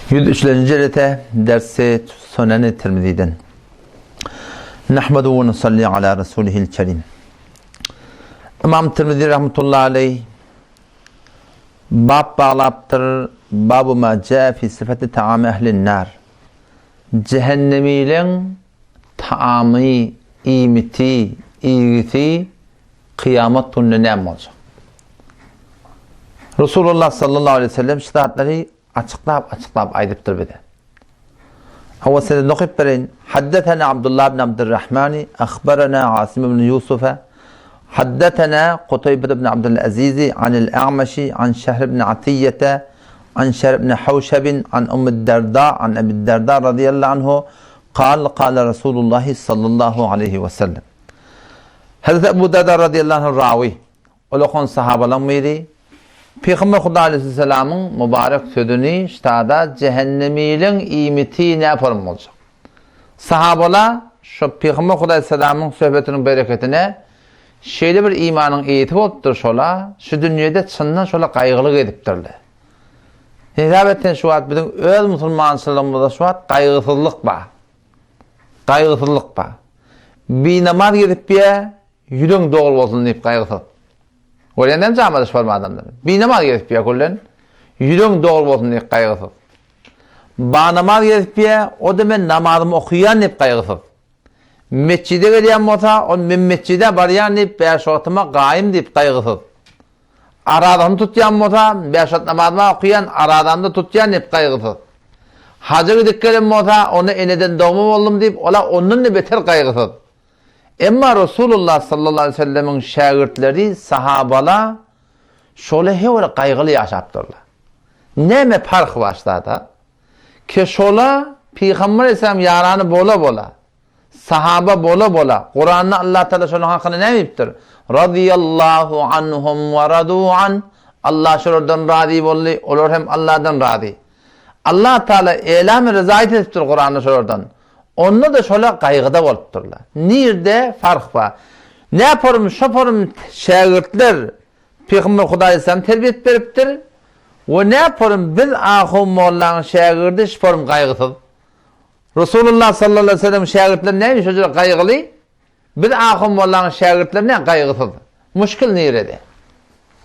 103. rete dersi Sunen-i Tirmizi'den. Nahmedu ve nusalli ala Resulihil Kerim. İmam Tirmizi rahmetullahi aleyh bab bağlaptır. Babu ma ca fi sıfatı ta'am ehlin nar. Cehennemiyle ta'amı, imiti, iyisi kıyamet günü ne olacak? Resulullah sallallahu aleyhi ve sellem şidatları açıklap aydıptır bir de. Hava sene nokip verin. Haddetena Abdullah bin Abdurrahmani, akhbarana Asim bin Yusuf'a, haddetena Qutaybe bin Abdülaziz, anil A'maşi, an Şehr bin Atiyyete, an Şehr bin Havşebin, an Ummi Derda, an Ebi Derda radıyallahu anhu, kâle Resulullah sallallahu aleyhi ve sellem. Hazreti Ebu Derda radıyallahu anhu ravi, olukun sahabalan mıydı? Peygamber Huda Aleyhisselam'ın mübarek sözünü işte cehennemiyle imiti ne yaparım olacak? Sahabalar şu Peygamber Huda Aleyhisselam'ın sohbetinin bereketine şeyli bir imanın eğiti oluptur şola, şu dünyada çından şola kaygılık ediptirler. Hisabetten şu an bizim öz musulmançılığımızda şu an kaygısızlık var. Kaygısızlık var. Bir namaz gidip bir yüzün doğru olsun deyip kaygısız. Öylenden camiada sorma adamlar. Bir namaz gelip ya kullen, yüzün doğru olsun diye kaygısız. Ba namaz gelip ya, o da ben namazımı okuyan deyip kaygısız. Mescide geliyen olsa, o ben mescide barayan deyip beş vaktıma kaim deyip kaygısız. Aradan tutyan olsa, beş vakit namazımı okuyan, aradan da tutyan deyip kaygısız. Hacı gidip gelin olsa, onu eneden doğumum oldum deyip, ola onun da beter kaygısız. Emma Resulullah sallallahu aleyhi ve sellem'in şagirdleri, sahabala şöyle hevle kaygılı yaşaptırlar. Ne mi fark başladı? Ki şöyle Peygamber Aleyhisselam yaranı bola, sahaba bola, Kur'an'da Allah Teala şöyle hakkını ne miyiptir? Radiyallahu anhum ve radu an. Allah şuradan razı oldu, olur hem Allah'tan razı. Allah Teala eylemi rızayet ettir Kur'an'da şuradan. Onunla da şöyle kaygıda olupturlar. Nerede fark var? Ne yaparım, şu yaparım şagirdler Peygamber Huda Aleyhisselam terbiyet veriptir. Ve ne yaparım biz ahum olan şagirdi şu yaparım kaygısız. Resulullah sallallahu aleyhi ve sellem şagirdler neymiş çocuklar kaygılı? Biz ahum olan şagirdler ne kaygısız? Muşkil nerede?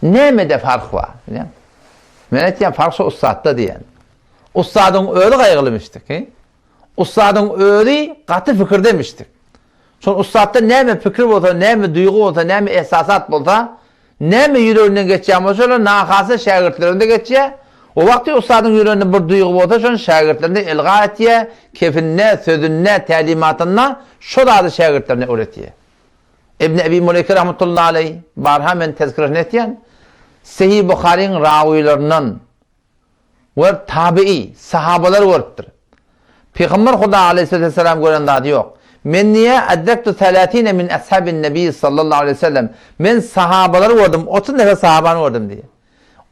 Nemede fark var? Menet ya farkı ustadda diyen. Ustadın öyle kaygılmıştık. Ustadın öğri katı fikir demiştik. Sonra ustadda ne mi fikir olsa, ne mi duygu olsa, ne mi esasat olsa, ne mi yüreğinden geçeceğim olsa, nakası şagirdlerinde geçeceği. O vakti ustadın yüreğinde bir duygu olsa, sonra şagirdlerinde ilga etiye, kefinne, sözünne, talimatına, şu da adı şagirdlerine öğretiye. İbn-i Ebi Muleyke rahmetullahi aleyh, barhamen tezkirasını etiyen, Sahih Bukhari'nin ravilerinin ve tabi'i, sahabaları varıptır. Peygamber Huda Aleyhisselam gören adı yok. Men niye addektu 30 min ashabin nebi sallallahu aleyhi ve sellem. Men sahabaları gördüm. 30 nefer sahabanı gördüm diye.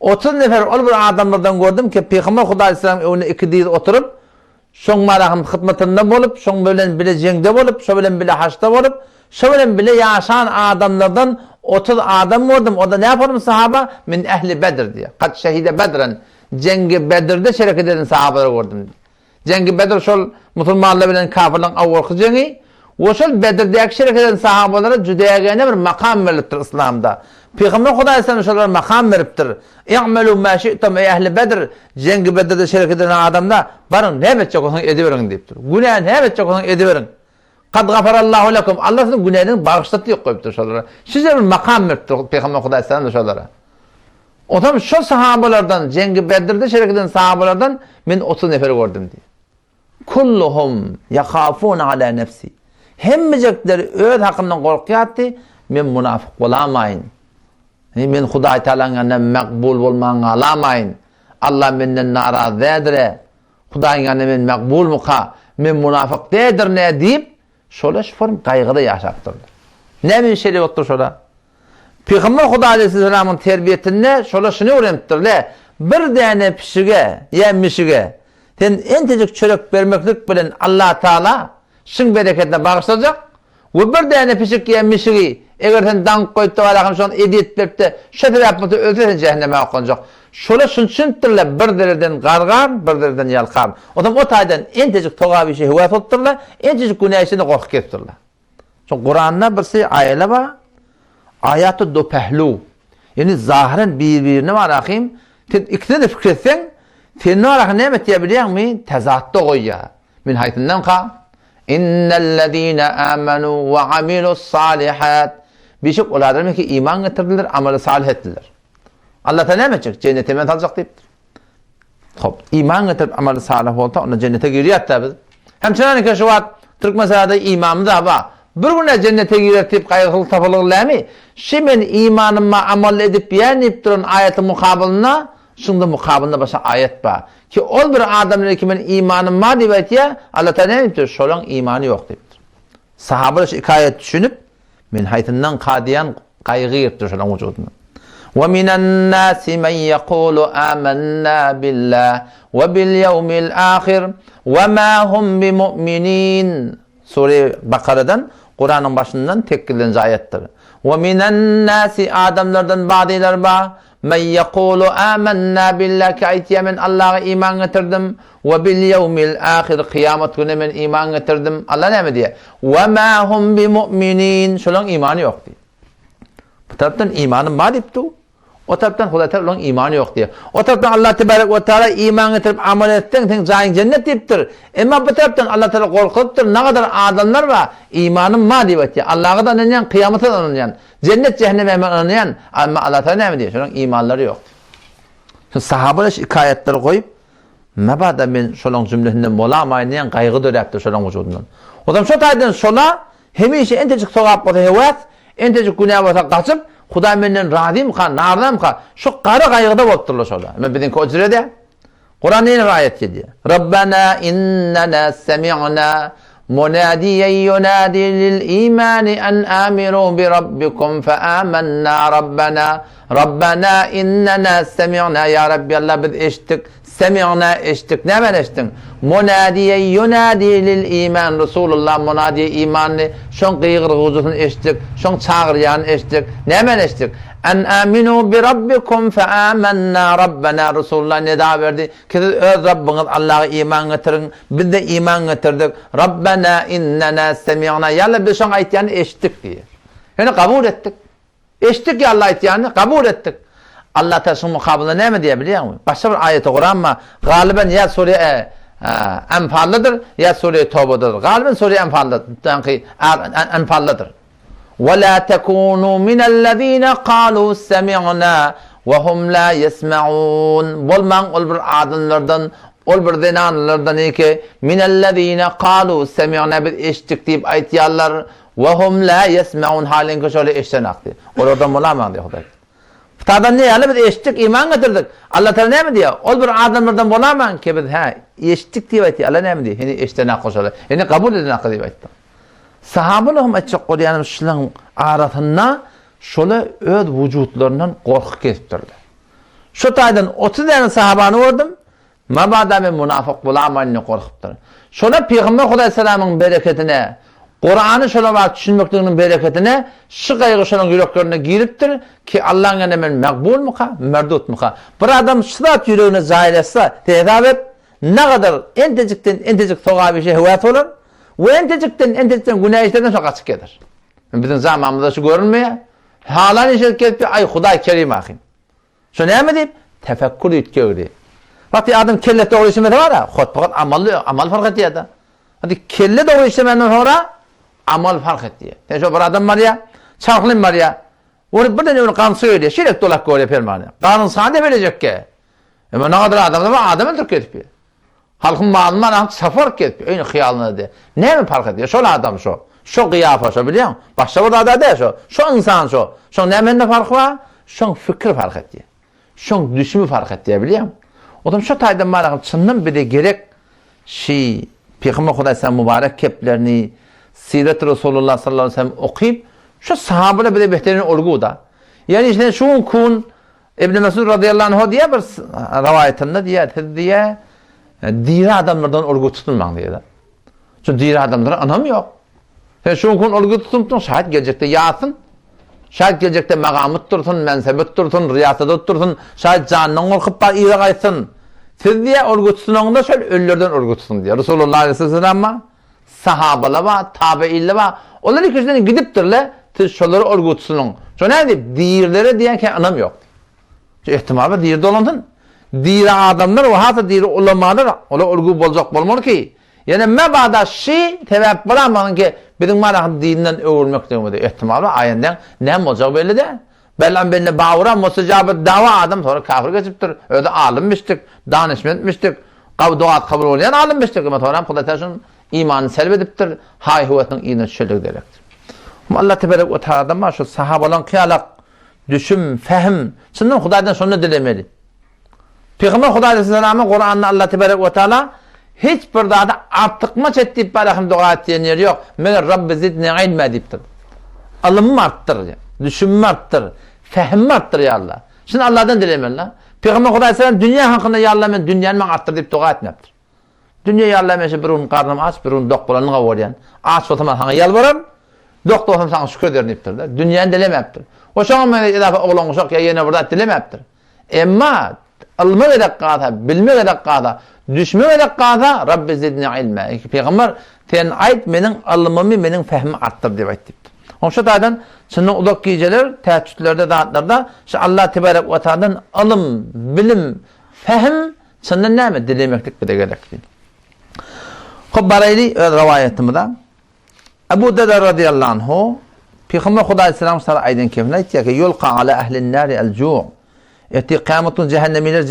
30 nefer ol bir adamlardan gördüm ki Peygamber Huda Aleyhisselam evine iki değil oturup şoň marahım hizmetinde bolup, şoň bilen bile jengde bolup, şo bilen bile haçta bolup, şo bilen bile yaşan adamlardan 30 adam gördüm. O da ne yaparım sahaba? Min ehli Bedir diye. Kat şehide Bedren. Cengi Bedir'de şerek eden sahabaları gördüm diye. Cengi Bedir şol musulmanlar bilen kafirlerin avvarkı cengi. O şol Bedir'deki şerek eden sahabalara cüdeyagene bir makam veriliptir İslam'da. Peygamber Huda Aleyhisselam şolara makam veriptir. İ'melû mâ şi'tum ey ehli Bedir. Cengi Bedir'de şerek eden adamda barın ne edecek olsan ediverin deyiptir. Günah ne edecek olsan ediverin. Kad gafarallahu lekum. Allah sizin günahını bağışlatıyor koyuptur şolara. Size bir makam veriptir Peygamber Huda Aleyhisselam şolara. O zaman şu sahabalardan, Cengi Bedir'de şerek eden sahabalardan ben 30 nefer gördüm diye. Kulluhum yakhafun ala nefsi. Hemmecekleri öz hakkından korkuyattı. Men münafık olamayın. Men Huda Teala'nın yanına makbul olmanı alamayın. Allah menden narazıdır. Huda'nın yanına men makbul muka. Men münafık değildir ne deyip şöyle şu form kaygıda yaşaptırlar. Ne bir şey yoktur şöyle. Peygamber Huda Aleyhisselam'ın terbiyetinde şöyle şunu öğrenittirler. Bir tane pişige, yemişige sen entecik çörek vermeklik bilen Allah Teala şın bereketine bağışlayacak. Ve bir tane pişik yemişigi eğer sen dank koyup da alakam şu an ediyet verip de şöyle yapmakta öldürsen cehenneme akılacak. Şola şunçunturlar bir dereden gargar, bir dereden yalqar. Odam o taydan entecik toğa bir şey hüvat otturlar, entecik güneşini korku kettirler. Şu Kur'an'da birisi ayetler var. Ayatı do pehlu. Yani zahiren birbirine var akım. İkisini de fikretsen, senin olarak ne metebiliyor mi? Tezatta koyuyor. Min haytından ka. İnnellezîne âmenû ve amilussâlihat. Birçok olarlar ki iman getirdiler, ameli salih ettiler. Allah Teala ne edecek? Cennete men alacak deyiptir. Hop, iman getirip ameli salih olsa ona cennete giriyor tabi. Hem çenani ki şu vat Türk meselada imamı da var. Bir güne cennete girer deyip kaygılı tapılırlar mı? Şimdi imanıma amel edip beğenip durun ayeti mukabilına, şimdi mukabilinde başka ayet var. Ki ol bir adamlar ki ben imanım var deyip ya, Allah Teala ne deyiptir? Şolan imanı yok deyiptir. Sahabeler şu hikayet düşünüp, min haytından kadiyan kaygı yırttır şolan vücuduna. وَمِنَ النَّاسِ مَنْ يَقُولُ آمَنَّا بِاللّٰهِ وَبِالْيَوْمِ الْآخِرِ وَمَا هُمْ بِمُؤْمِنِينَ Sure Bakara'dan, Kur'an'ın başından tekkillenci ayettir. وَمِنَ النَّاسِ adamlardan bazılar var. مَنْ يَقُولُ آمَنَّا بِاللّٰهِ ki ayet yemen Allah'a iman getirdim. وَبِالْيَوْمِ الْآخِرِ kıyamet günü men iman getirdim. Allah ne mi diye? وَمَا هُمْ بِمُؤْمِنِينَ Şulan imanı yok diye. Bu taraftan imanım var deyip du. O taraftan Huda Teala'nın imanı yok diye. O taraftan Allah Tebarek ve Teala iman getirip amel ettin, sen zayin cennet deyiptir. Ama bu taraftan Allah Teala korkuttur. Ne kadar adamlar var, imanım var deyip diye. Allah'a da anlayan, kıyamete de anlayan, cennet cehenneme hemen anlayan. Ama Allah Teala ne mi diyor? Şunun imanları yok. Şimdi sahabeler hikayetleri koyup, mebada ben şunun cümlesinden bolamayın diyen kaygı döreptir şunun vücudundan. O zaman şu taydan şuna, hemişe entecik soğuk bota hevat, entecik günah bota kaçıp, Huda menden razıyım ka, nardım ka, şu karı kaygıda botturlar şola. Ama bizim kocirede, Kur'an neyin ayet ediyor? Rabbena innena semi'na munadiyen yunadi lil imani en amiru bi rabbikum fe amennâ Rabbena. Rabbena innena semi'na, ya Rabbi Allah biz eşittik. Semi'na eşittik. Ne ben eşittim? Munadiyen yunadi lil iman. Resulullah munadiye imanını, şon kıyıgır huzusunu eşittik. Şon çağırıyanı eşittik. Ne ben eşittik? En aminu bi rabbikum fe amennâ Rabbena. Resulullah nida verdi. Ki öz Rabbiniz Allah'a iman getirin. Biz de iman getirdik. Rabbena innena semi'na. Yalla biz şon ayetlerini eşittik diye. Yani kabul ettik. Eşittik ya Allah ayetlerini kabul ettik. Allah Teala'nın mukabilinde ne mi diye biliyor musun? Başka bir ayet-i Kur'an mı? Galiben ya Sure Enfal'lıdır ya Sure Tevbe'dir. Galiben Sure Enfal'lıdır. وَلَا تَكُونُوا مِنَ الَّذ۪ينَ قَالُوا سَمِعْنَا وَهُمْ لَا يَسْمَعُونَ Bolman ol bir adınlardan, ol bir denanlardan ki مِنَ الَّذ۪ينَ قَالُوا سَمِعْنَا bir eşittik deyip ayetiyarlar وَهُمْ لَا يَسْمَعُونَ halin ki şöyle eşitenak diye. Oradan bulamam diyor Huday. Tadan ne yani biz eşittik, iman getirdik. Allah Teala ne mi diyor? Ol bir adamlardan bulamam ki biz eşittik diye ayeti. Allah ne mi diyor? Yani eşitenak koşuyorlar. Yani kabul edinak diye ayeti. Sahabelerimiz açık Kur'an'ın şunun arasında şöyle öz vücutlarından korku kestirdi. Şu taydan 30 tane sahabanı gördüm. Mabada ben münafık bulamayın korkuptur. Şöyle Peygamber Aleyhisselam'ın bereketine, Kur'an'ı şöyle var düşünmekliğinin bereketine, şu kaygı şunun yüreklerine giriptir ki Allah'ın hemen makbul mu ka, merdut mu ka. Bir adam sırat yüreğine zahir etse, tezahüp ne kadar entecikten soğuğa bir şey hüvet olur. Ve entecikten günah işlerden çok açık eder. Bizim zamanımızda şu görünmüyor. Halan işe gelip ay Huday Kerim ahim. Şu ne mi deyip? Tefekkür etkiyor diye. Vakti adam kelle doğru işlemede var ya, fakat amal fark ediyor da. Hadi kelle doğru işlemeden sonra amal fark ediyor. Yani şu bir adam var ya, çarklıyım var ya. Bir de onu kan söylüyor, şirek dolak koyuyor permane. Kanın sana da verecek ki. Ama ne kadar adam da var, adamın Türk ediyor. Halkın malından safar ketmiyor. Aynı hıyalını diye. Ne mi fark ediyor? Şöyle adam şu. Şu kıyafa şu biliyor musun? Başka burada da değil şu. Şu insan şu. Şu ne mende fark var? Şu fikir fark ediyor. Şu düşümü fark ediyor biliyor musun? O da şu taydan var. Çından bir de gerek Peygamber Aleyhisselam mübarek keplerini Siret Resulullah sallallahu aleyhi ve sellem okuyup şu sahabeyle bir de behterini olgu da. Yani işte şu kun İbn Mesud radıyallahu anh diye bir rivayetinde diye diri adamlardan olgu tutulmak diye de. Çünkü diri adamlara anam yok. Sen şu gün olgu tutup şahit gelecekte yasın. Şayet gelecekte makamıt dursun, mensebet dursun, riyasadet dursun, şayet canından korkup bar iyi kaysın. Siz diye örgütsünüğünde şöyle ölülerden örgütsün diye. Resulullah Aleyhisselam'a sahabalar var, tabi'iller var. Onlar ikisinden gidiptirler, siz şoları örgütsünün. Şu ne deyip, diyirlere diyen ki anam yok. İhtimal var, diyirde olandın. Diyire adamlar, o hata diyire ulamalar, ola örgü bolacak bolmalı ki. Yani mebada tebep bulamadın ki, bizim malakın dininden övülmek demedi. İhtimal var, ayenden ne olacak belli de. Belli bağıran, musacabı dava adam sonra kafir geçiptir. Öyle alınmıştık, danışmetmiştik. Duat kabul olayan alınmıştık. Ama sonra Kudaytaş'ın imanı selbediptir. Hay hüvetin iyini şöyle direktir. Allah tebarek ve teala şu sahabalan kıyalak, düşüm, fehim. Şimdi Kuday'dan şunu dilemeli. Peygamber Kuday Aleyhisselam'ın Kur'an'da Allah tebarek ve teala hiçbir daha da artıkmaç ettiğip balakım dua ettiğin yer yok. Meğer Rabbi zidni ilme ediptir. Alımı arttır, düşünümü arttır, fehmi arttır ya Allah. Şimdi Allah'tan dilemeyin lan. Peygamber Kuday Aleyhisselam dünya hakkında ya Allah ben dünyanı arttır deyip dua etmeptir. Dünya ya Allah bir onun karnım aç, bir onun doktoranı kavuryan. Aç otamaz sana yalvarım, doktor otam sana şükür ederim deyiptir. Dünyanı dilemeptir. O şoğun beni edafa oğlan uşak ya yine burada dilemeptir. Emma alma edek qada, bilme edek qada, düşme edek qada Rabbi zidni ilme. Peygamber sen ayet menin alımımı, menin fehmi arttır deyip aytiptir. Şu tadan çınlı ulak geceler, teheccüdlerde, dağıtlarda Allah tebarek ve teala'dan alım, bilim, fehim çınlı ne mi? Dilemeklik bir de gerekli. Barayli rivayetimde Ebu Dede radıyallahu anhu Peygamber Huda Aleyhisselam sana aydan kefine aytiyor ki yulqa ala ehlin nari el-cu' eti kıyametun cehennemiler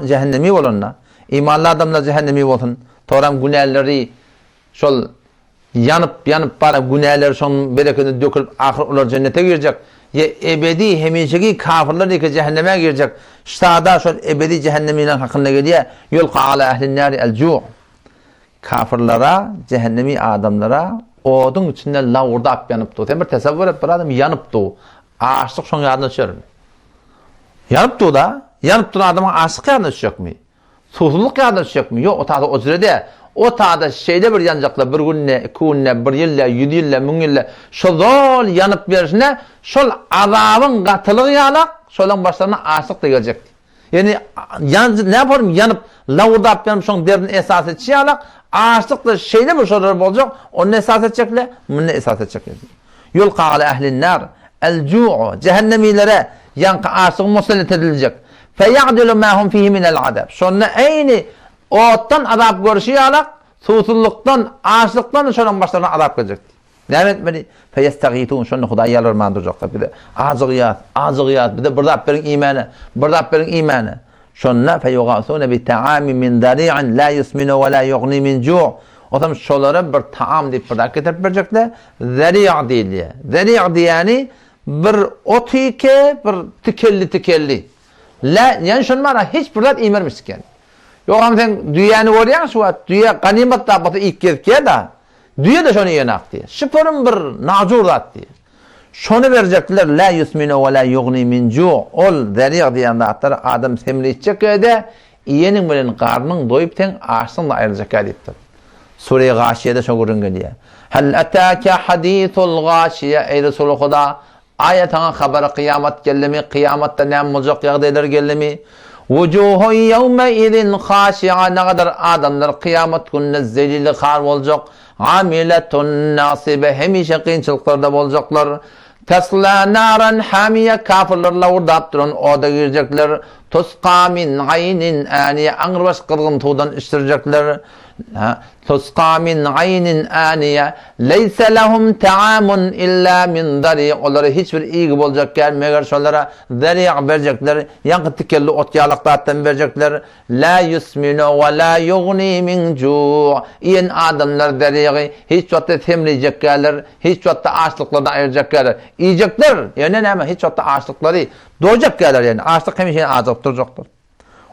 cehennemi olanlar imanlı adamlar cehennemi olsun toram günahları şol yanıp para günahları son bereketini dökülüp ahir onlar cennete girecek ya ebedi hemişeki kafirler ki cehenneme girecek ştada şol ebedi cehennemiler hakkında geliyor yulqa ala ehlin nari el-cu' kafirlara cehennemi adamlara odun içinde lavurda ap yanıptı. Temir tesavvur et bir adam yanıptı. Açlık son yardım düşer mi? Yanıptı da adama açlık yardım düşecek mi? Susuzluk yardım düşecek mi? Yok o taada o sürede o taada şeyde bir yanacakla bir günle, iki günle, bir yılla, 7 yılla, 1000 yılla şol yanıp verişine şol azabın katılığı yanık şolun başlarına açlık da gelecek. Yani ne yaparım yanıp lavurda ap yanıp şon derin esas etçi yanık açlıkla şeyle bir sorular olacak. Onu esas edecekler, bunu esas edecekler. Yulqa ala ehlin nar el-cu'u cehennemilere yankı açlık musallat edilecek. Feya'dilu ma hum fihi min el-azab. Sonra aynı ottan azap görüşüyorlar, susuzluktan, açlıktan şunun başlarına azap gelecek. Ne etmeli? Feyestagitun şunu Huda yalvarmandıracaklar bir de. Azgıyat bir de burada berin imanı. Şonna feyugasuna bi ta'ami min dari'an la yusminu ve la yughni min cu'. O zaman şolara bir taam deyip bir getirip verecekler. Zari' değil. Zari' yani bir otike bir tikelli. La yani şun mara hiç burada imermiştik yani. Yok ama sen dünyanı görüyorsun şu an. Dünya ganimet tabası ilk gezkiye da. Dünya da şunu yenak diye. Şıpırın bir nacurat diye. Şunu verecekler la yusminu ve la yughni min cu' ol zari' diyen dağıtlar adam semli içecek öde iyenin bilen karnın doyup ten açsın da ayrılacak ediptir. Sure-i Gâşiye'de şu görünge diye. Hel etâke hadîthul gâşiye ey Resulü Huda ayetana haberi kıyamet gellemi kıyamette ne olacak yağdaylar gellemi vucuhun yevme idin khâşi'a ne kadar adamlar kıyamet gününe zelili khar olacak amiletun nasibe hemişe kıyınçılıklarda olacaklar tesla naran hamiye kafirlerle orada aptırın orada girecekler tusqa min aynin aniye angırbaş kırgın tuğdan iştirecekler tusqa min aynin aniye leyse lehum ta'amun illa min dari onlara hiçbir iyi olacak gelmeyer şonlara zari' verecekler yankı tikelli ot yalaktattan verecekler la yusminu ve la yughni min cu' in adamlar zari'i hiç vatta temleyecekler hiç vatta açlıklardan ayıracaklar yiyecekler yani ne hiç vatta açlıkları doyacaklar yani açlık hemişe azap duracaktır.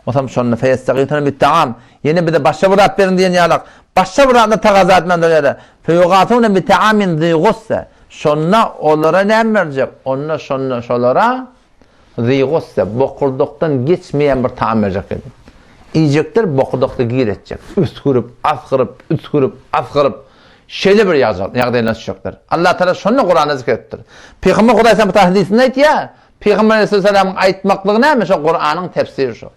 O zaman şonuna feyestagituna bit ta'am yine bir de başka bir rat verin diyen yalak başka bir ratla tagaza etmen dolayı feyugatuna bit ta'amin zi gusse şonuna onlara ne verecek onunla şonlara zi gusse bokurduktan geçmeyen bir ta'am verecek yiyecekler bokurdukta girecek üskürüp askırıp şöyle bir yağdayla düşecekler. Allah Teala şunu Kur'an'da zikrettir. Peygamber Huda Aleyhisselam bu hadisinde ayet ya. Peygamber Aleyhisselam'ın aytmaklığı neymiş? Kur'an'ın tefsiri şu.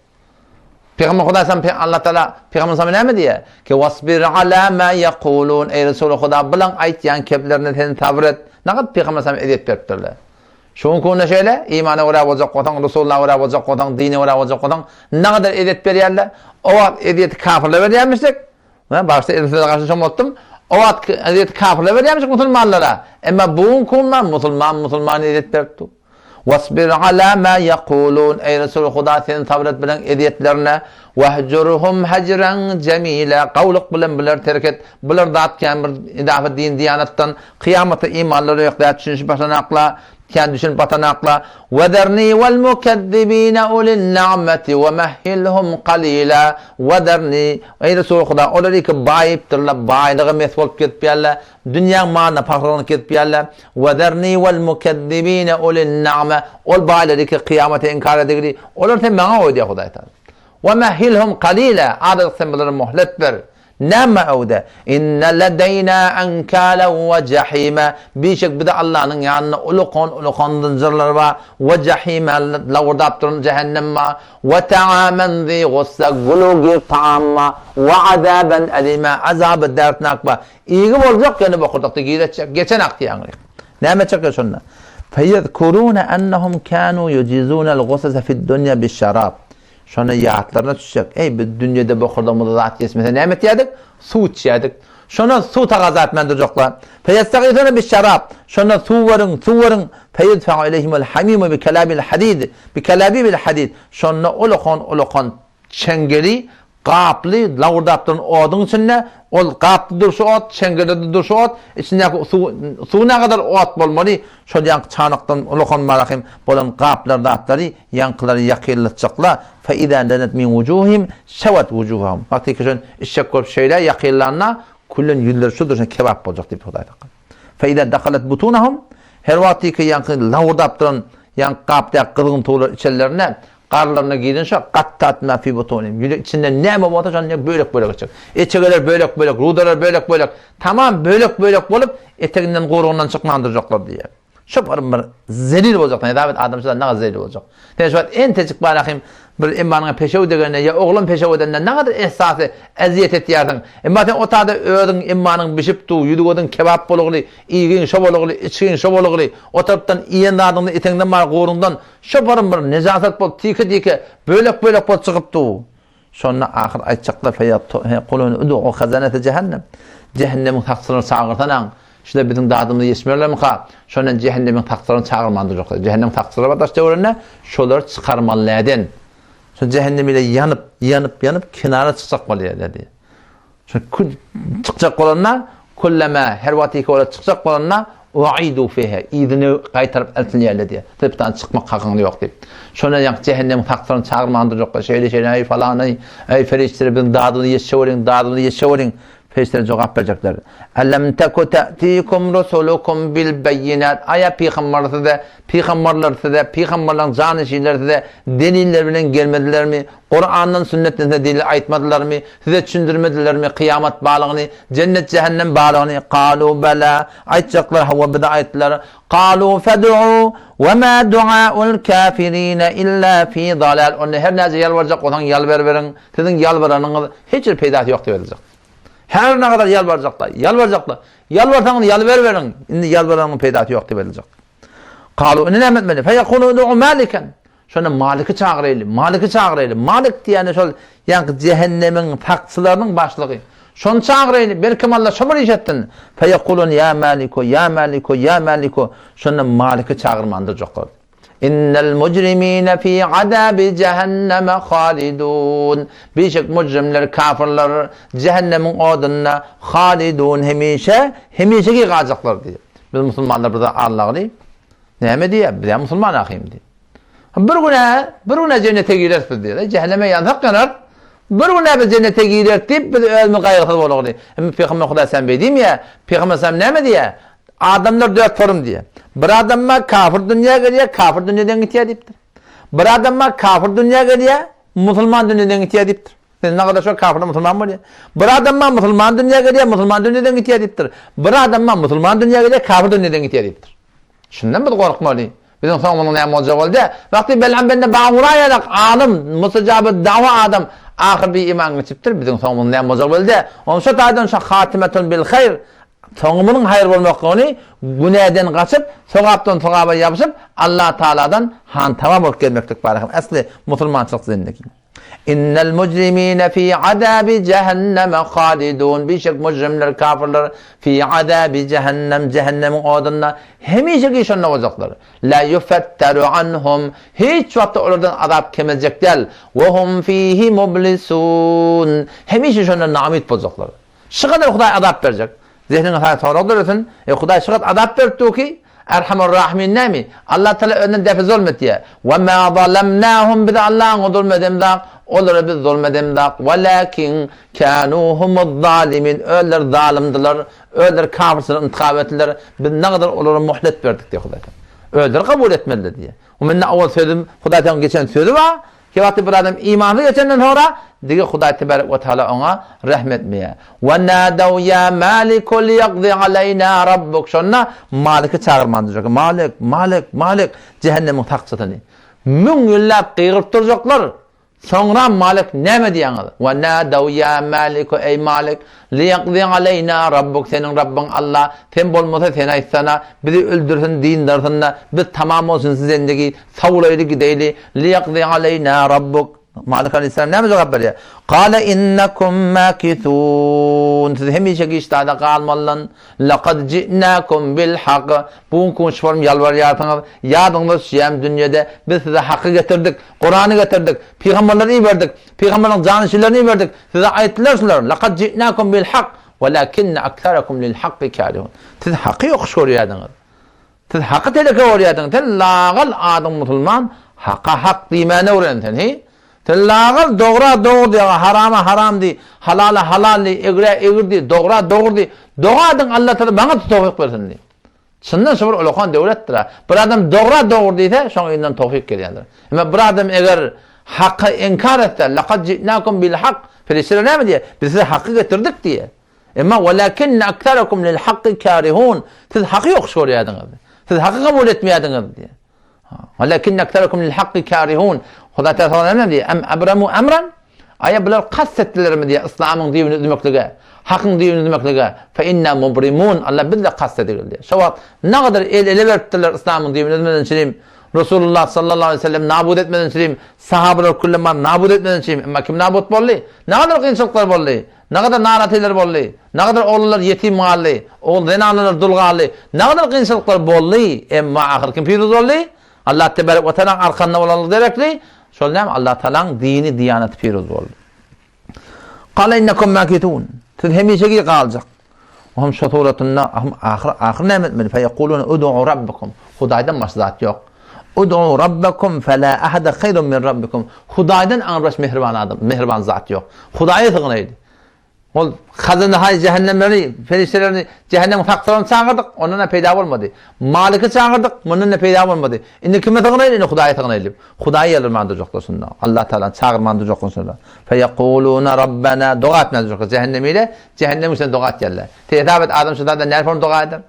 Peygamber Huda Aleyhisselam Allah Teala Peygamber Aleyhisselam ne diye? Ki vasbir ala ma yekulun. Ey Resulü Huda bilen aytyan keplerine seni tabir et. Ne kadar Peygamber Aleyhisselam ediyet beriptirler. Şunun konuda şöyle, imana uğrab olacak kodan, Resulullah'a uğrab olacak kodan, dine uğrab olacak kodan, ne kadar ediyet beriyerler? O vakit ediyeti kafirle veriyermiştik. Başta ediyete karşı şamottum. O vakit ediyeti kafirle veriyermiştik Müslümanlara. Ama bugün konuda Müslüman ediyet beripti. Vasbir ala ma yekulun. Ey Resulü Huda senin tabret bilen ediyetlerine vehcurhum hacran cemila. Kavluk bilen biler terk et. Biler dağıtken bir idafe din diyanettan kıyamata imanları yok. Dağıt düşünüş başına akla. Kendi düşün batana akla. وَذَرْنِي وَالْمُكَذِّب۪ينَ اُلِ النَّعْمَةِ وَمَهِّلْهُمْ قَلِيلًا وَذَرْنِي Ey Resulü Huda, oları ki bayiptirler, baylığı methvolup gitpeyerler, dünya mağına paklanıp gitpeyerler. وَذَرْنِي وَالْمُكَذِّب۪ينَ اُلِ النَّعْمَةِ Ol bayları ki kıyamete inkar edildi. Olar sen bana oydu ya Huda. وَمَهِّلْهُمْ قَلِيلًا Adet sen bunlara muhlet ver. Ne ma'ude? İnne ledeyna enkâlen ve cehîme. Birçok bir de Allah'ın yanına ulukon zırlar var. Ve cehîme lavurdaptırın cehennem var. Ve ta'amen zi gussa gulugi ta'amma. Ve azaben elime azabı dertnak var. İyi olacak yani bu kurdakta girecek. Geçen aktı yani. Ne meçek ya şunla? Feyezkurûne ennehum kânû yucizûnel gussese fid dünya bis şarab. Şuna yaatlarına düşecek. Ey bir dünyada bu kurdamızda zat yesmese ne emet yedik? Su içedik. Şuna su tagazat mendirecekler. Feyestagîzûne bis şarab. Şuna su varın. Feyedfe'u ileyhimul hamîmu bi kelâbil hadîd. Bi kelâbil hadîd. Şuna ulukon çengeli kaplı lavurdaptırın odun içinde ol kaplı durşu ot, çengeli durşu ot, içindeki su ne kadar ot bolmalı, şöyle yank çanaktan ulukon malakim bolan kaplar dağıtları, yankıları yakıllatacaklar. Fe idâ denet min vucuhim şevet vucuhum. Vakti ki şöyle işçek korp şeyler yakıllarına kullun yüzleri şudur, kebap olacak deyip odaydık. Fe idâ dakalet butunahum her vakti ki yankı lavurdaptırın, yank kapta kırgın tuğlar içerlerine karlarına giydinse kattat ma fi butunim. İçinde ne mi var da bölük çıkacak. Eçegeler bölük, rudalar bölük. Tamam bölük olup eteğinden koruğundan çıkmandıracaklar diye. Şu bir zelil olacak. Davet adamsızlar ne kadar zelil olacak. Yani şu en tecik balakim bir imanına peşev degene ya oğlum peşev edene ne kadar esası eziyet etiyardın. Zaten o tadı öğün imanın bişip tu yüdügodun kebap boluğlu, iyigin şoboluglu, içkin şoboluglu. O taraftan iyen dağdığında eteğinden var koruğundan şu bir nezasat bol tiki bölük bol çıkıp tu. Sonra ahir aytacaklar feyat kulun udu'u khazanete cehennem. Cehennemin taksırını çağırtanan. Şöyle bizim dağdığımızda yesmiyorlar mı ka? Şöyle cehennemin taksırını çağırmandıracaklar. Cehennem taksırı var da işte öğrenle şoları çıkarmalıydın. Sonra cehennemiyle yanıp kenara çıkacak oluyor dedi. Sonra çıkacak olanlar kullama her vakti olarak çıkacak olanlar u'idu fihe idini kaytarıp eltinlerle diye. Tabi'ten çıkmak hakkında yok deyip. Sonra yank cehennemin taksırını çağırmandıracaklar. Şöyle ey falan ey ferişleri bizim dağdığını yeşeverin. Peşleri cevap verecekler. Elem teku te'tikum rusulukum bil beyinat. Aya peygamberlerin canişileri de deliller bilen gelmediler mi? Kur'an'dan sünnetten de delil aytmadılar mı? Size düşündürmediler mi? Kıyamet bağlığını, cennet cehennem bağlığını. Kalu bela. Aytacaklar hava bida ayetleri. Kalu fed'u ve ma du'a'ul kafirine illa fi dalal. Onu her nece yalvaracak olan yalverin. Sizin yalvaranınız hiç bir peydahı yok diyecek. Her ne kadar yalvaracaklar. Yalvarsanız yalverin. Şimdi yalvaranın peydatı yok diyebilecek. Kalu ne etmeli? Feyekulu du'u maliken. Şöyle Malik'i çağırayım. Malik diyene şöyle yani cehennemin taksılarının başlığı. Şunu çağırayım. Belki Allah şöyle işettin. Feyekulun ya maliku. Şöyle Malik'i çağırmandıracaklar. İnnel mujrimine fi azabi cehenneme halidun. Birçok mücrimler, kafirler cehennemin odununa halidun hemişe kalacaklar diye. Biz Müslümanlar burada Allah'ı ne diye? Bir Müslüman akıyım diye. Bir güne cennete girersin diye. Cehenneme yansak yanar. Bir güne bir cennete girer deyip bir ölme kaygısı olur diye. Peygamber Huda sen beydim ya. Peygamber sen ne diye? Adamlar dört form diye. Bir adamma kafir dünyaya geliyor, kafir dünyadan gitiyor deyiptir. Bir adamma kafir dünyaya geliyor, Müslüman dünyadan gitiyor deyiptir. Sen ne kadar çok kafirler Müslüman var ya. Bir adam Müslüman dünyaya geliyor, Müslüman dünyadan gidiyor deyiptir. Bir adam Müslüman dünyaya geliyor, kafir dünyadan gidiyor deyiptir. Şundan biz korkmalı. Bizim sonumuzun ne olacak oldu? Vakti belki bende bağırayarak alim, musacabı dava adam ahir bir iman geçiptir. Bizim sonumuzun ne olacak oldu? Onun şu tadan şu hatimetun bil hayr. Sonumuzun hayır olmak onu günahdan kaçıp, sokaptan sokaba yapışıp Allah Teala'dan han tamam olup gelmektik bari. Asli Müslümançılık zindeki. İnnel mucrimine fi adabi cehenneme halidun. Birçok mucrimler, kafirler fi adabi cehennemin odunna hemişe işonla olacaklar. La yufetteru anhum. Hiç vakti oradan azap kemecek değil. Ve hum fihi mublisun. Hemişe işonla namit olacaklar. Şu kadar Huday azap verecek. Zihnine hayat sorudur olsun. Huday şu kadar azap verdi ki Erhamur Rahimin nemi? Allah Teala önünden defiz olmetiye. Ve ma zalemnahum bir de Allah'ın zulmedim da onları biz zulmedim da velakin kânuhumuz zalimin. Öller zalimdiler. Öller kafirsizler, intikam ettiler. Biz ne kadar onlara muhlet verdik diye Huday. Öller kabul etmedi diye. O men avval söyledim. Huday'dan geçen sözü var. Ki vakti bir adam imanı geçenden sonra diye Huday Tebarek ve Teala ona rahmetmeye. Ve nâdav ya mâliku liyaqdi aleyna rabbuk. Şonna Malik'i çağırman diyecek. Malik. Cehennemin taksatını. Mün yıllap kıyırttıracaklar. Sonra Malik ne diyanlar? Ve nâdav ya mâliku ey Malik liyaqdi aleyna rabbuk. Senin Rabbin Allah. Sen bolmasa sen aytsana. Bizi öldürsün dindarsın. Biz tamam olsun sizindeki savlaylı gideyli. Liyaqdi aleyna rabbuk. Malik Aleyhisselam ne mi cevap veriyor? Kâle innekum mâkithûn. Siz hemişe iştahda kalmalın. Laqad ci'nâkum bil hak. Bugün konuşuyorum yalvar yardınız. Yardınız şiyem dünyada. Biz size hakkı getirdik. Kur'an'ı getirdik. Peygamberleri verdik. Peygamberlerin canışırlarını verdik. Size ayettiler. Laqad ci'nâkum bil hak. Velakinne aksarakum lil hakkı kârihûn. Siz hakkı yokuş koruyordunuz. Siz hakkı teleke koruyordunuz. Sen lağal adam Müslüman hakka hak dimene öğrendin. Tellağıl doğru diye, harama haram diye, halala halal diye, egre diye, doğru diye. Doğadın Allah Teala bana tevfik versin diye. Şundan sonra ulukan devlettir. Bir adam doğru diye, sonra elinden tevfik geliyordur. Ama bir adam eğer hakkı inkar etse, لَقَدْ جِئْنَاكُمْ بِالْحَقِّ Felişler ne mi diye? Biz size hakkı getirdik diye. Ama وَلَكِنَّ أَكْثَرَكُمْ لِلْحَقِّ كَارِهُونَ Siz hakkı yok soruyordunuz. Siz hakkı kabul etmiyordunuz diye. وَلَكِنَّ أَكْثَرَكُمْ لِلْحَقِّ كَارِهُونَ Huda Teala ne diye? Abramu emran aya bunlar kastettiler mi diye İslam'ın dinini üzmeklige, hakkın dinini üzmeklige fe inna mubrimun Allah bize kastediyor diye. Şovat ne kadar ele verdiler İslam'ın dinini üzmeden çirim Resulullah sallallahu aleyhi ve sellem nabud etmeden çirim sahabeler kullama nabud etmeden çirim ama kim nabud bollu? Ne kadar kıyınçlıklar bollu? Ne kadar naratiler bollu? Ne kadar oğullar yetim mallı? Oğul zenaneler dulgalı? Ne kadar kıyınçlıklar bollu? Emma ahir kim piruz oldu? Allah Tebarek ve Teala arkanına olanlık derekli şöyle Allah Teala'nın dini diyaneti piruz oldu. Kale innekum makitun. Siz hemişe kalacak. Hum şu suretinde ahir ne etmeli? Feyekulun ud'u rabbakum. Hudaydan başka zat yok. Ud'u rabbakum fela ahada hayrun min rabbikum. Hudaydan anraş mihriban zat yok. Hudaya sığınaydı. Ol hazine hay cehennemleri, feriştelerini cehennem faktörünü çağırdık, onunla peyda olmadı. Malik'i çağırdık, onunla peyda olmadı. İndi kime sığınaydı? İndi Hudaya sığınaydı. Hudaya yalırmandıracaklar sonra. Allah Teala çağırmandıracaklar sonra. Feyekuluna Rabbena dua etmeyecekler cehennemiyle. Cehennem için dua etyerler. Teyzabet Adam şunlardan ne form dua eder?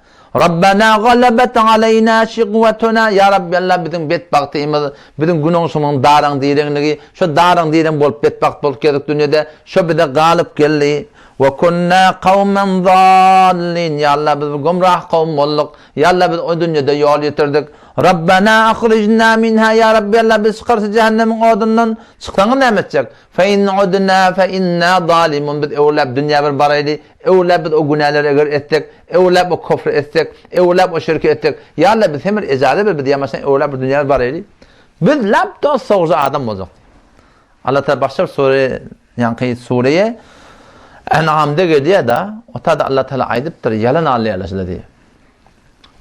Rabbena galebet aleyna şikvetuna. Ya Rabbi Allah bizim bedbaktığımız, bizim günahımızın darın diyerenliği, şu darın diyen bol bedbakt bol geldik dünyada, şu bir de galip geldi. Ve kunna kavmen zallin. Ya Allah biz gumrah kavm olduk. Ya Allah biz o dünyada yol yitirdik. Rabbena akhrijna minha. Ya Rabbi Allah biz çıkarsa cehennemin odundan çıksanı ne edecek? Fe in udna fe inna zalimun. Biz evlab dünya bir baraydı. Evlab biz o günahları eğer ettik. Evlab o kufr ettik. Evlab o şirk ettik. Ya Allah biz hemir icade bir diyemezsen evlab bir dünya bir baraydı. Biz lab da soğuza adam olacak. Allah Teala başlar sureye En'am'da geliyor da o da Allah Teala aydıptır yalan ağlayalaşlar diye.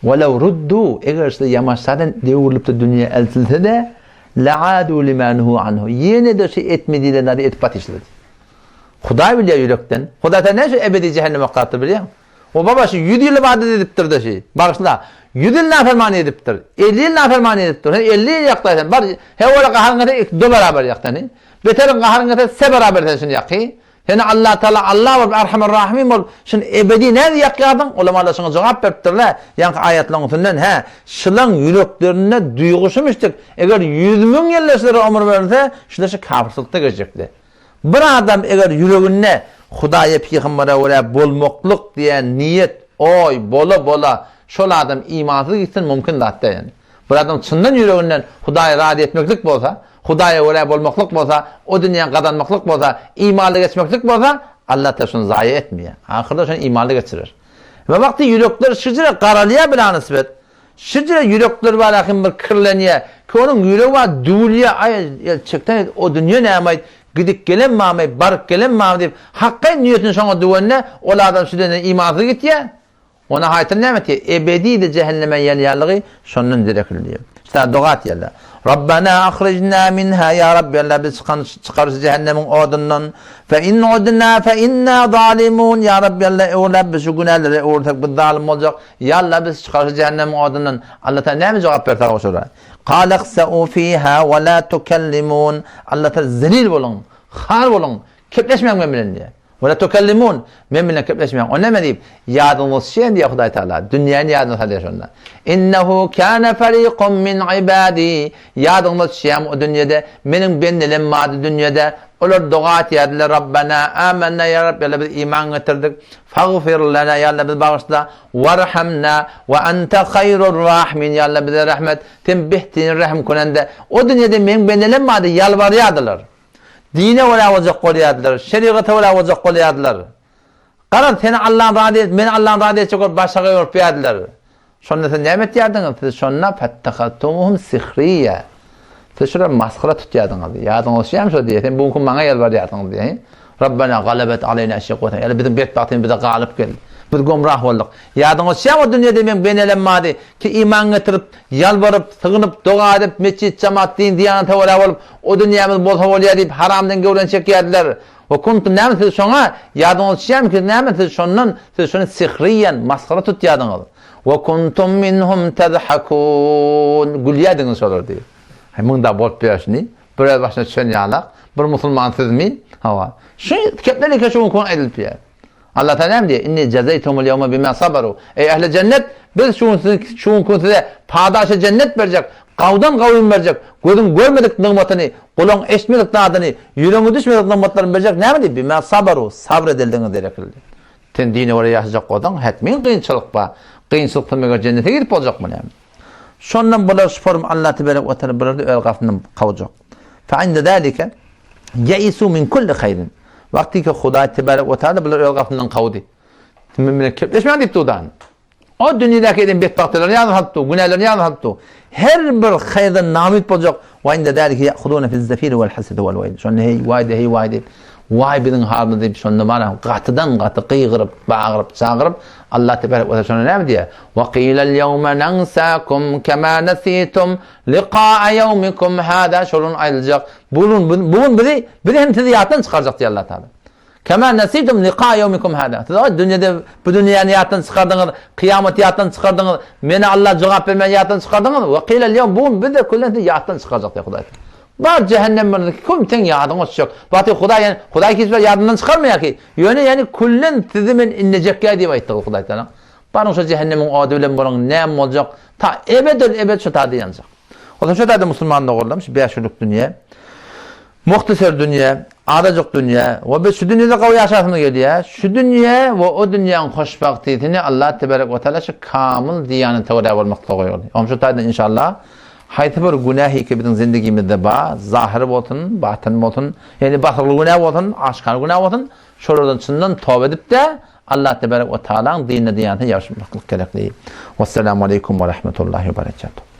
وَلَوْ رُدُّوا eğer işte yamaçlardan devrulup da dünya eltilse de لَعَادُوا لِمَنْهُ عَنْهُ yine de şey etmediğiler de etpat işledi. Huday biliyor yürekten. Huday da ne şey ebedi cehenneme kattır biliyor musun? O babası 100 yıl ibadet ediptir de şey. Bağışla 100 yıl nafermani ediptir. 50 yıl nafermani ediptir. 50 yıl yaktaysan. He olarak hangi de beraber yaktani. Beterin qaharın se beraber sen yaqi. Yani Allah Teala Allah ve Erhamer Rahim ol. Şun ebedi ne yaqyadın? Ulamalar şuna cevap beripdirler. Yani ayetlerin üstünden ha, şulan yüreklerine duygusumuştuk. Eğer 100 bin yıllar ömür verirse, şular şu kafirlikte geçecekti. Bir adam eğer yüreğine Xudaya peygambere öyle bolmoqluq diyen niyet, oy bola şol adam imansız gitsin mümkün de hatta yani. Bir adam çından yüreğinden Xudaya razı etmeklik bolsa, Xudaya öyle bolmoqluq bolsa, o dünya kazanmaklık bolsa, imanlı geçmeklik bolsa, Allah da şunu zayi etmiyor. Ahirde şunu imanlı geçirir. Ve vakti yürekler şıcıra qaraliya bilen nisbet. Şıcıra yürekler var akin bir kirleniye. Ki onun yüreği var düğülüye, ay çekten o dünya ne amaydı. Gidip gelen mamay, barık gelen mamay deyip hakkın niyetini şuna duvanına o adam sürdüğünden imansız gitti ya. Ona hayatın ne emeti? Ebedi de cehenneme yerliği şunun direkiliyor. İşte doğat yerler. Rabbena akhrijna minha ya Rabbi Allah biz çıkarız cehennemin odundan. Fe in udna fe inna zalimun ya Rabbi Allah oğlab biz şu günahları ortak bir zalim olacak. Ya Allah biz çıkarız cehennemin odundan. Allah Teala ne mi cevap verdi o sonra? Qala khsa'u fiha ve la tukallimun. Allah Teala zelil olun, xar olun, kepleşmeyin benimle diye. Ve la tukallimun. Benimle kepleşmeyin. O ne deyip? Yadınız şey diye Huday Teala. Dünyanın yadınız hadi şundan. İnnehu kâne feriqun min ibâdî. Yadınız şey o dünyada. Benim bennelim maddi dünyada. Olur duat yadiler Rabbena. Âmennâ ya Rabbi. Ya biz iman getirdik. Faghfir lana ya Allah biz bağışla. Varhamna. Ve ente hayrur rahimin. Ya Allah bize rahmet. Tembihtin rahim kunende. O dünyada benim bennelim maddi yalvarıyadılar. Dine ola olacak koyadılar. Şeriata ola olacak koyadılar. Karan seni Allah'ın razı et, beni Allah'ın razı edecek ol başka yorpiyadiler. Sonra sen nimet yardınız. Siz sonra fettekatumuhum sihriye. Siz şurada maskara tutuyordunuz. Yadınız şey mi şu diye. Sen bugün bana yalvar yardınız diye. Rabbena galebet aleyna şekveten. Yani bizim bedbahtimiz bize galip geldi. Biz gomrah olduk. Yadınız şey o dünyada ben elenmedi. Ki iman getirip, yalvarıp, sığınıp, dua edip, mescid, cemaat, din, diyanete ola olup, o dünyamız bolsa olaya deyip, haramdan gövren çekiyadiler. Ve kuntum näme siz şoňa ýadyňyz şäm ki näme siz şondan siz şonu sihriyen maskara tutýadyňyz. Ve kuntum minhum tadhakun gülýädiňiz şolar diýip. Hay munda bolup ýaşny, bir başna çönýärler, bir musulman sizmi? Hawa. Şu keplerle şu kon edilip ýer. Allah Teala näme diýär? İnni jazaytumul yawma bima sabaru. Ey ehli cennet, biz şu kun size padaşa cennet berjek. Qavdan qavim berjek. Gözün görmedik nimetini, kulun eşmedik dadını, yüreğine düşmedik nimetlerini berjek. Näme diýip? Bima sabaru, sabredeldiňiz direkildi. Sen dine oraya yaşayacak odan, hetmin kıyınçılık ba. Kıyınçılık tümege cennete gidip olacak mı näme? Şondan bular şuforum Allah tebarek ve teala birde öl gafından qavjak. Fa inde zalika yaisu min kulli khayrin. Vakti ki Huda tebarek ve teala bular öl gafından qavdi. Memleketleşmeyen deyip tuğdan. O dünyadaki edin bedbahtlarını yanı hattı, günahlarını yanı hattı. Her bir hayırdan namit olacak. Ve inde zalika ya'khuduna fi'z zafiri vel hased vel vayd. Şonu hey vayd. Vay bizim halinde deyip şonda bana qatıdan qatı qıygırıp, bağırıp, çağırıp Allah tebarek ve teala şonu näme diýär? Wa qilal yawma nansakum kema nasitum liqa'a yawmikum hada şolun aýyljak. Bugün bizi hem tizyatdan çıkaracak diýär Allah Taala. Kema nasitum liqa'a yawmikum hada. Siz dünyada bu dünýäni ýatdan çykardyňyz, kıyamet ýatdan çykardyňyz, meni Allah jogap bermän ýatdan çykardyňyz. Wa qilal yawm bugün bizi kullan ýatdan çykaracak diýär Hudaý. Var cehennemlerdeki kimten yadın olacak. Batı Hudaý kisber yadından çıkarmaya ki. Yani kullen sizimin inecek ya diye ayıttı Hudaý Teala. Barın şu cehennemin adı bilen bolun näme olacak? Ta ebed şu tadı yanacak. O da şu tadı musulmanlık olmuş. 5 yıllık dünya. Muhtasar dünya, adacık dünya ve biz şu dünyada qawy yaşasını geliyor. Şu dünya ve o dünyanın hoşbahtiyetini Allah tebarek ve teala şu kamil diyanete töwre bolmakda goýar. Om şu tadı inşallah haytı bir günahı ki bizim zindagimizde ba, zahir bolsun, batın bolsun, yani batırlı günah bolsun, aşkar günah bolsun, şolardan çyndan tövbe edip de Allah tebarek ve teala'nın dinine diyanete ýaşamak gerekli. Vesselamu aleykum ve rahmetullahi ve berekatuhu.